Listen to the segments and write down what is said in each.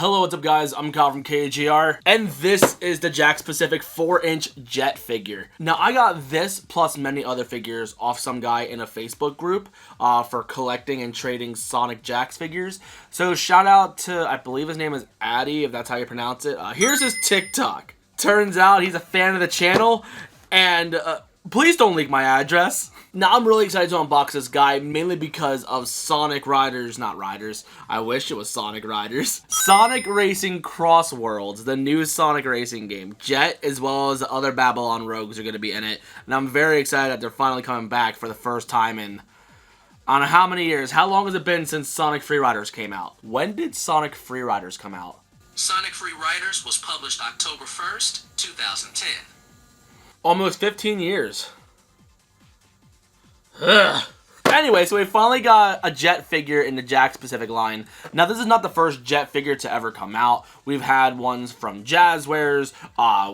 Hello, what's up guys? I'm Kyle from KGR, and this is the Jakks Pacific 4-inch jet figure. Now, I got this plus many other figures off some guy in a Facebook group for collecting and trading Sonic Jakks figures. So shout out to, I believe his name is Addy, if that's how you pronounce it. Here's his TikTok. Turns out he's a fan of the channel, and please don't leak my address. Now, I'm really excited to unbox this guy, mainly because of Sonic Riders, not Riders, I wish it was Sonic Riders. Sonic Racing Crossroads, the new Sonic Racing game. Jet, as well as the other Babylon Rogues are going to be in it, and I'm very excited that they're finally coming back for the first time in, I don't know how many years. How long has it been since Sonic Free Riders came out? When did Sonic Free Riders come out? Sonic Free Riders was published October 1st, 2010. Almost 15 years. Ugh. Anyway, so we finally got a jet figure in the Jakks Pacific line. Now, this is not the first jet figure to ever come out. We've had ones from Jazwares.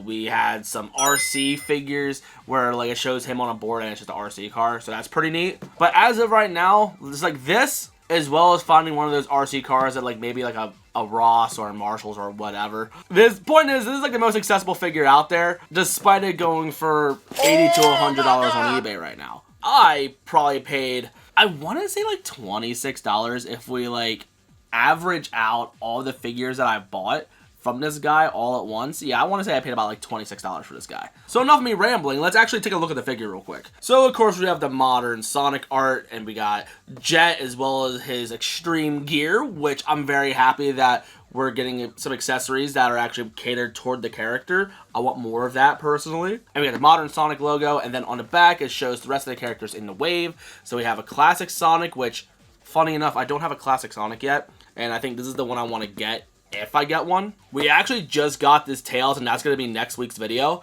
We had some RC figures where like it shows him on a board and it's just an RC car. So that's pretty neat. But as of right now, it's like this, as well as finding one of those RC cars at like maybe like a Ross or a Marshalls or whatever. This point is, this is like the most accessible figure out there, despite it going for $80 to $100 on eBay right now. I probably paid, I want to say like $26 if we like average out all the figures that I bought from this guy all at once. Yeah, I want to say I paid about like $26 for this guy. So enough of me rambling, let's actually take a look at the figure real quick. So of course we have the modern Sonic art, and we got Jet as well as his extreme gear, which I'm very happy that we're getting some accessories that are actually catered toward the character. I want more of that personally. And we got the modern Sonic logo, and then on the back it shows the rest of the characters in the wave. So we have a classic Sonic, which funny enough, I don't have a classic Sonic yet, and I think this is the one I want to get if I get one. We actually just got this Tails, and that's going to be next week's video.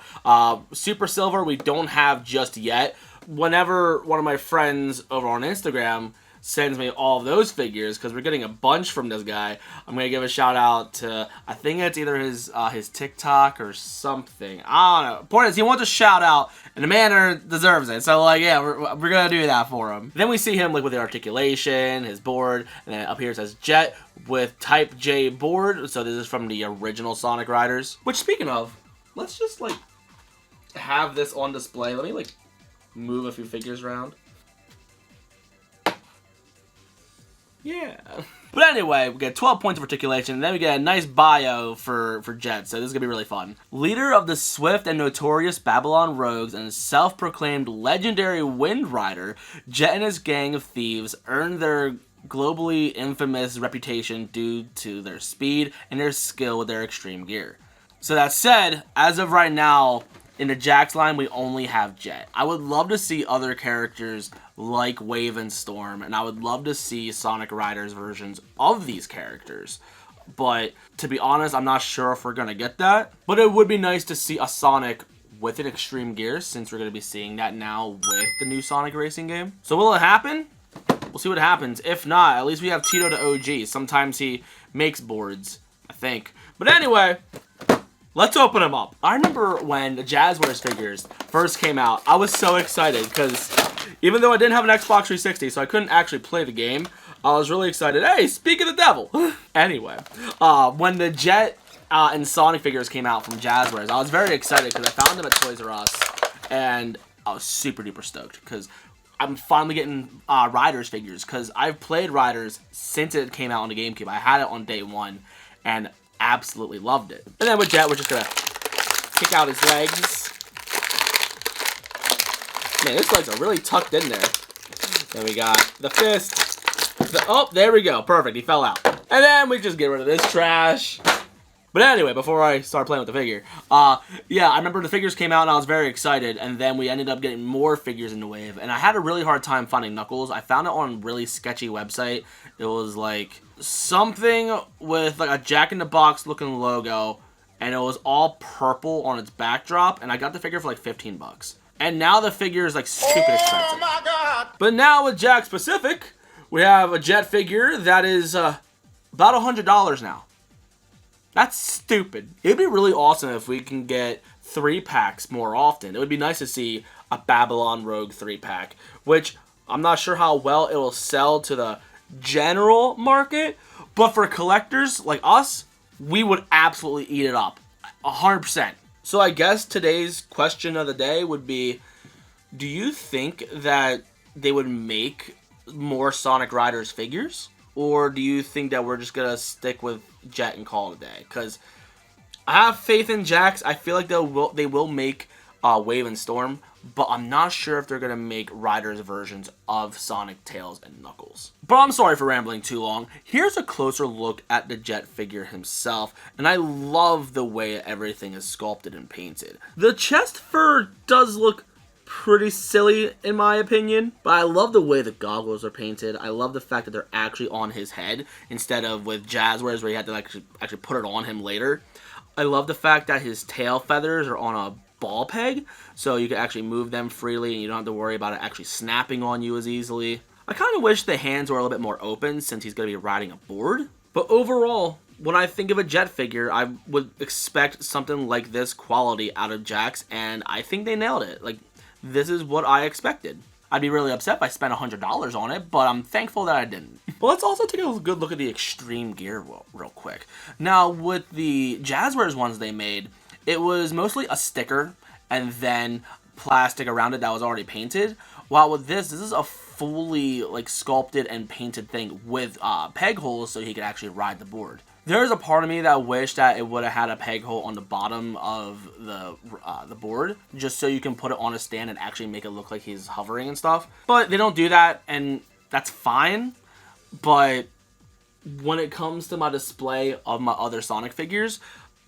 Super Silver we don't have just yet. Whenever one of my friends over on Instagram sends me all of those figures, because we're getting a bunch from this guy, I'm going to give a shout out to, I think it's either his TikTok or something. I don't know. Point is, he wants a shout out, and the man deserves it. So, like, yeah, we're going to do that for him. Then we see him, like, with the articulation, his board, and then up here it says Jet with Type J board. So this is from the original Sonic Riders. Which, speaking of, let's just, like, have this on display. Let me, like, move a few figures around. Yeah. But anyway, we get 12 points of articulation, and then we get a nice bio for Jet, so this is going to be really fun. Leader of the swift and notorious Babylon Rogues and self-proclaimed legendary Wind Rider, Jet and his gang of thieves earned their globally infamous reputation due to their speed and their skill with their extreme gear. So that said, as of right now, in the Jakks line, we only have Jet. I would love to see other characters like Wave and Storm, and I would love to see Sonic Riders versions of these characters. But to be honest, I'm not sure if we're going to get that. But it would be nice to see a Sonic with an extreme gear, since we're going to be seeing that now with the new Sonic Racing game. So will it happen? We'll see what happens. If not, at least we have Tito to OG. Sometimes he makes boards, I think. But anyway, let's open them up. I remember when the Jazwares figures first came out, I was so excited because even though I didn't have an Xbox 360, so I couldn't actually play the game, I was really excited. Hey, speak of the devil. Anyway, when the Jet and Sonic figures came out from Jazwares, I was very excited because I found them at Toys R Us, and I was super duper stoked because I'm finally getting Riders figures, because I've played Riders since it came out on the GameCube. I had it on day one, and absolutely loved it. And then with Jet, we're just gonna kick out his legs. Man, his legs are really tucked in there. Then we got the fist. Oh, there we go. Perfect. He fell out. And then we just get rid of this trash. But anyway, before I start playing with the figure, yeah, I remember the figures came out and I was very excited, and then we ended up getting more figures in the wave, and I had a really hard time finding Knuckles. I found it on a really sketchy website. It was like something with like a Jack-in-the-Box looking logo, and it was all purple on its backdrop, and I got the figure for like 15 bucks. And now the figure is like stupid expensive. Oh my god! But now with Jakks Pacific, we have a Jet figure that is about $100 now. That's stupid. It'd be really awesome if we can get 3-packs more often. It would be nice to see a Babylon Rogue 3-pack, which I'm not sure how well it will sell to the general market, but for collectors like us, we would absolutely eat it up. 100%. So I guess today's question of the day would be, do you think that they would make more Sonic Riders figures? Or do you think that we're just going to stick with Jet and call it a day? Because I have faith in Jakks. I feel like they will make Wave and Storm, but I'm not sure if they're going to make Riders versions of Sonic, Tails, and Knuckles. But I'm sorry for rambling too long. Here's a closer look at the Jet figure himself, and I love the way everything is sculpted and painted. The chest fur does look pretty silly in my opinion, but I love the way the goggles are painted. I love the fact that they're actually on his head instead of with Jazwares where you had to actually put it on him later. I love the fact that his tail feathers are on a ball peg, so you can actually move them freely and you don't have to worry about it actually snapping on you as easily. I kind of wish the hands were a little bit more open since he's going to be riding a board, but overall, when I think of a Jet figure, I would expect something like this quality out of Jakks, and I think they nailed it. Like, this is what I expected. I'd be really upset if I spent $100 on it, but I'm thankful that I didn't. But let's also take a good look at the extreme gear real quick. Now, with the Jazwares ones they made, it was mostly a sticker and then plastic around it that was already painted. While with this is a fully like sculpted and painted thing with peg holes so he could actually ride the board. There's a part of me that wished that it would have had a peg hole on the bottom of the board, just so you can put it on a stand and actually make it look like he's hovering and stuff. But they don't do that, and that's fine. But when it comes to my display of my other Sonic figures,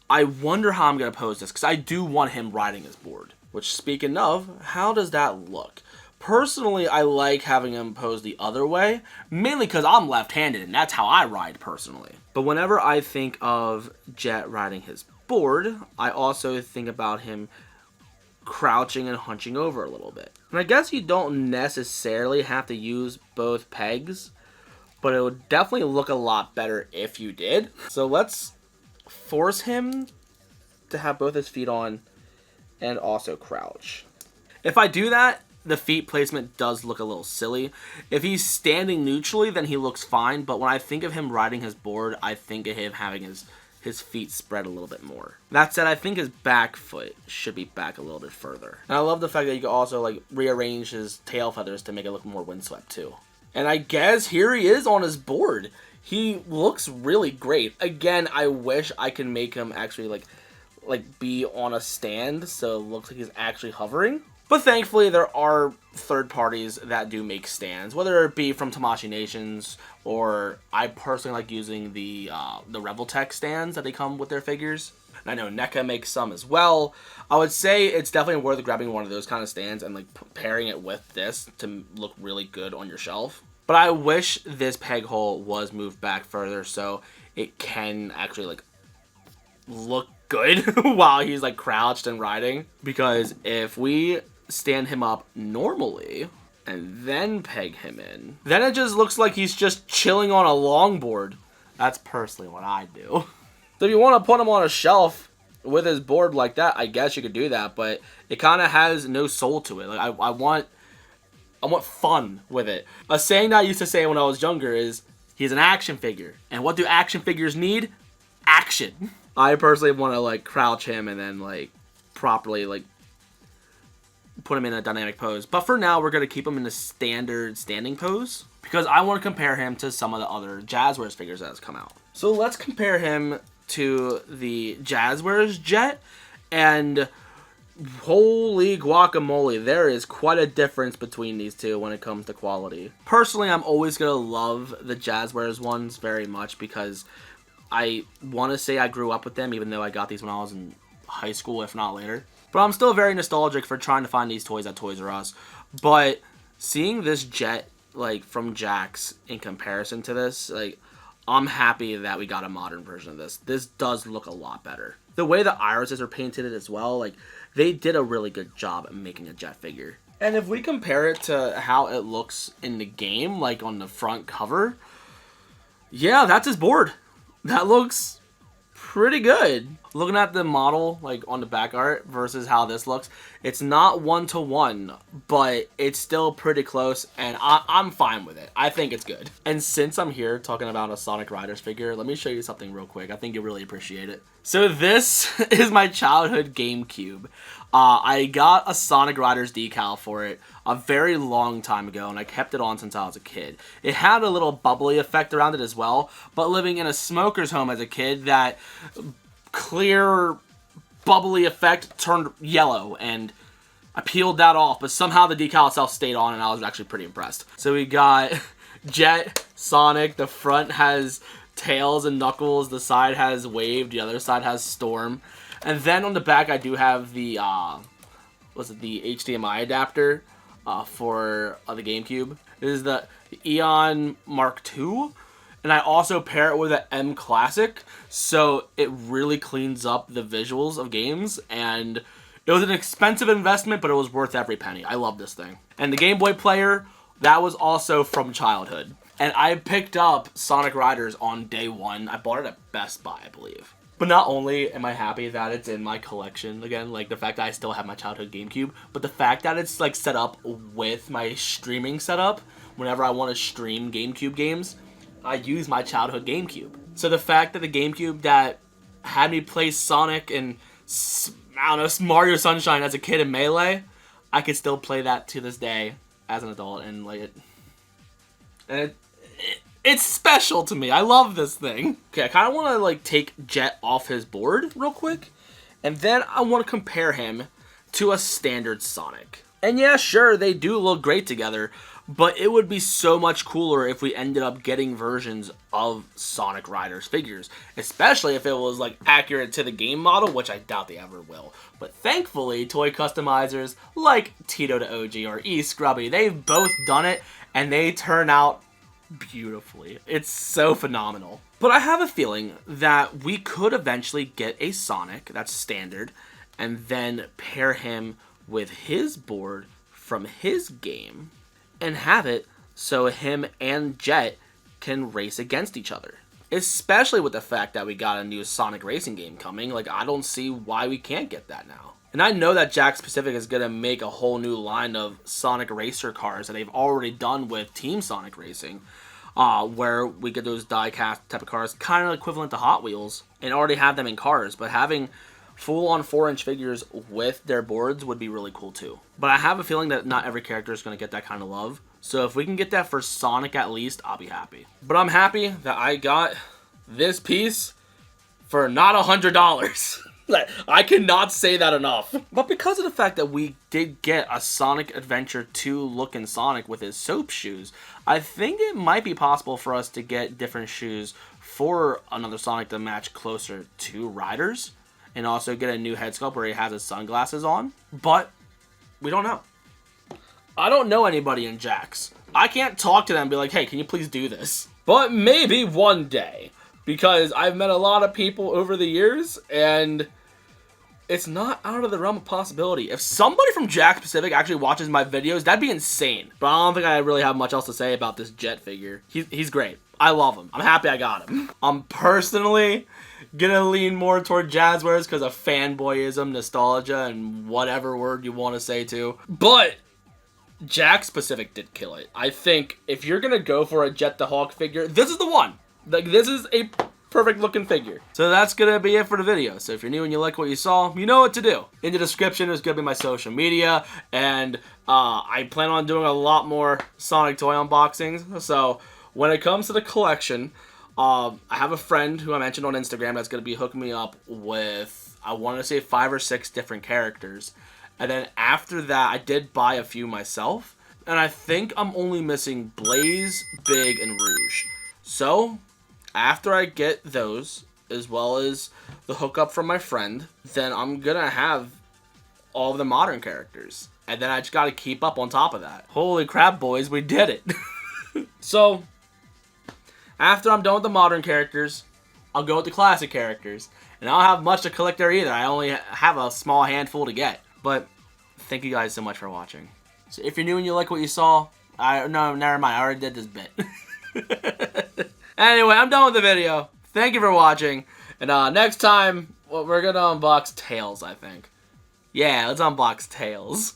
I wonder how I'm going to pose this, because I do want him riding his board. Which, speaking of, how does that look? Personally, I like having him pose the other way, mainly because I'm left-handed, and that's how I ride personally. But whenever I think of Jet riding his board, I also think about him crouching and hunching over a little bit. And I guess you don't necessarily have to use both pegs, but it would definitely look a lot better if you did. So let's force him to have both his feet on and also crouch. If I do that, the feet placement does look a little silly. If he's standing neutrally, then he looks fine, but when I think of him riding his board, I think of him having his feet spread a little bit more. That said, I think his back foot should be back a little bit further. And I love the fact that you can also like rearrange his tail feathers to make it look more windswept too. And I guess here he is on his board. He looks really great. Again, I wish I could make him actually like be on a stand so it looks like he's actually hovering. But thankfully, there are third parties that do make stands, whether it be from Tamashii Nations, or I personally like using the Reveltech stands that they come with their figures. And I know NECA makes some as well. I would say it's definitely worth grabbing one of those kind of stands and like pairing it with this to look really good on your shelf. But I wish this peg hole was moved back further so it can actually like look good while he's like crouched and riding. Because if we stand him up normally and then peg him in, then it just looks like he's just chilling on a longboard. That's personally what I do. So if you want to put him on a shelf with his board like that, I guess you could do that, but it kind of has no soul to it. Like I want fun with it. A saying that I used to say when I was younger is, he's an action figure. And what do action figures need? Action. I personally want to like crouch him and then like properly like put him in a dynamic pose. But for now, we're going to keep him in the standard standing pose because I want to compare him to some of the other Jazwares figures that has come out. So let's compare him to the Jazwares Jet, and holy guacamole, there is quite a difference between these two when it comes to quality. Personally, I'm always going to love the Jazwares ones very much because I want to say I grew up with them, even though I got these when I was in high school, if not later. But I'm still very nostalgic for trying to find these toys at Toys R Us. But seeing this Jet, like, from Jakks in comparison to this, like, I'm happy that we got a modern version of this. This does look a lot better. The way the irises are painted as well, like, they did a really good job at making a Jet figure. And if we compare it to how it looks in the game, like on the front cover, yeah, that's his board. That looks pretty good. Looking at the model, like on the back art versus how this looks, it's not 1-to-1, but it's still pretty close, and I'm fine with it. I think it's good. And since I'm here talking about a Sonic Riders figure, let me show you something real quick. I think you'll really appreciate it. So this is my childhood GameCube. I got a Sonic Riders decal for it a very long time ago, and I kept it on since I was a kid. It had a little bubbly effect around it as well, but living in a smoker's home as a kid, that clear bubbly effect turned yellow, and I peeled that off, but somehow the decal itself stayed on, and I was actually pretty impressed. So we got Jet, Sonic. The front has Tails and Knuckles. The side has Wave. The other side has Storm. And then on the back, I do have the the HDMI adapter for the GameCube. This is the Eon Mark II. And I also pair it with an M Classic, so it really cleans up the visuals of games. And it was an expensive investment, but it was worth every penny. I love this thing. And the Game Boy player, that was also from childhood. And I picked up Sonic Riders on day one. I bought it at Best Buy, I believe. But not only am I happy that it's in my collection, again, like the fact that I still have my childhood GameCube, but the fact that it's like set up with my streaming setup. Whenever I want to stream GameCube games, I use my childhood GameCube. So the fact that the GameCube that had me play Sonic and, I don't know, Mario Sunshine as a kid in Melee, I could still play that to this day as an adult, and like it's special to me. I love this thing. Okay, I kind of want to like take Jet off his board real quick, and then I want to compare him to a standard Sonic. And yeah, sure, they do look great together, but it would be so much cooler if we ended up getting versions of Sonic Riders figures, especially if it was like accurate to the game model, which I doubt they ever will. But thankfully, toy customizers like Tito to OG or E Scrubby, they've both done it, and they turn out beautifully. It's so phenomenal. But I have a feeling that we could eventually get a Sonic that's standard, and then pair him with his board from his game, and have it so him and Jet can race against each other. Especially with the fact that we got a new Sonic Racing game coming. Like, I don't see why we can't get that now. And I know that Jakks Pacific is going to make a whole new line of Sonic Racer cars that they've already done with Team Sonic Racing, where we get those die-cast type of cars, kind of equivalent to Hot Wheels, and already have them in cars. But having full-on 4-inch figures with their boards would be really cool too. But I have a feeling that not every character is going to get that kind of love. So if we can get that for Sonic at least, I'll be happy. But I'm happy that I got this piece for not $100. I cannot say that enough. But because of the fact that we did get a Sonic Adventure 2 looking Sonic with his soap shoes, I think it might be possible for us to get different shoes for another Sonic to match closer to Riders. And also get a new head sculpt where he has his sunglasses on. But we don't know. I don't know anybody in Jakks. I can't talk to them and be like, hey, can you please do this? But maybe one day. Because I've met a lot of people over the years, and it's not out of the realm of possibility. If somebody from Jakks Pacific actually watches my videos, that'd be insane. But I don't think I really have much else to say about this Jet figure. He's great. I love him. I'm happy I got him. I'm personally gonna lean more toward Jazwares because of fanboyism, nostalgia, and whatever word you want to say too. But Jakks Pacific did kill it. I think if you're gonna go for a Jet the Hawk figure, this is the one. Like, this is a perfect looking figure. So that's gonna be it for the video. So if you're new and you like what you saw, you know what to do. In the description is gonna be my social media, and I plan on doing a lot more Sonic toy unboxings. So when it comes to the collection, I have a friend who I mentioned on Instagram that's going to be hooking me up with, I want to say 5 or 6 different characters. And then after that, I did buy a few myself. And I think I'm only missing Blaze, Big, and Rouge. So after I get those, as well as the hookup from my friend, then I'm going to have all of the modern characters. And then I just got to keep up on top of that. Holy crap, boys, we did it. So after I'm done with the modern characters, I'll go with the classic characters. And I don't have much to collect there either. I only have a small handful to get. But thank you guys so much for watching. So if you're new and you like what you saw, no, never mind. I already did this bit. Anyway, I'm done with the video. Thank you for watching. And next time, Well, we're gonna unbox Tails, I think. Yeah, let's unbox Tails.